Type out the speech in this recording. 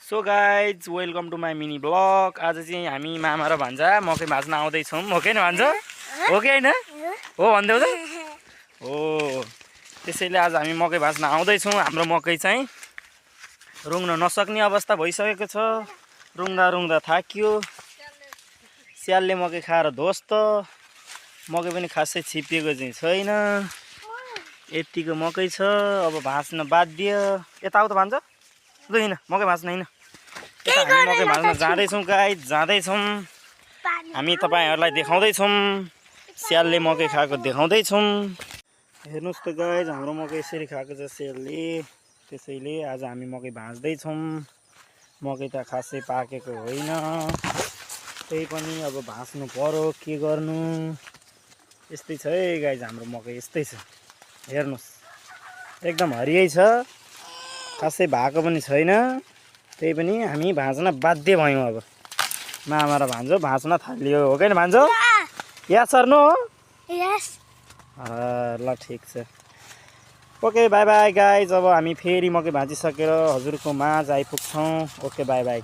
So guys welcome to my mini blog. आज चाहिँ हामी मामा र भान्जा मकै भाँच्न आउँदैछौँ। हो कि भान्जा? हो कि होइन? हो भन्दै हो त? हो। त्यसैले आज हामी मकै भाँच्न आउँदैछौँ। हाम्रो मकै चाहिँ रुङ्न नसक्ने अवस्था भइसकेको छ। रुङ्दा रुङ्दा थाकियो। स्यालले मकै खाएर ध्वस्त। मकै पनि खासै छिपिएको चाहिँ छैन। यतिको मकै छ। अब भाँच्न बाध्य। यता आऊ त भान्जा? लु हिँड मकै भाँच्न हिँड। हामी मकै भाँच्न जाँदैछौँ गाइज, जाँदैछौँ। हामी तपाईँहरूलाई देखाउँदैछौँ। स्यालले मकै खाएको देखाउँदैछौँ। हेर्नुहोस् त गाइज, हाम्रो मकै यसरी खाएको छ स्यालले। त्यसैले आज हामी मकै भाँच्दैछौँ। मकै त खासै पाकेको होइन, त्यही पनि अब भाँच्नु पर्यो, के गर्नु। यस्तै छ है गाइज, हाम्रो मकै यस्तै छ। हेर्नुहोस् एकदम हरियै छ, खासै भएको पनि छैन। त्यही पनि हामी भाँच्न बाध्य भयौँ। अब मामा र भान्जो भाँच्न थालियो। हो कि भान्जो? या सर नो? यस। ल ठिक छ। Okay by by guys. अब हामी फेरि मकै भाँचिसकेर हजुरको माझ आइपुग्छौँ। Okay by by.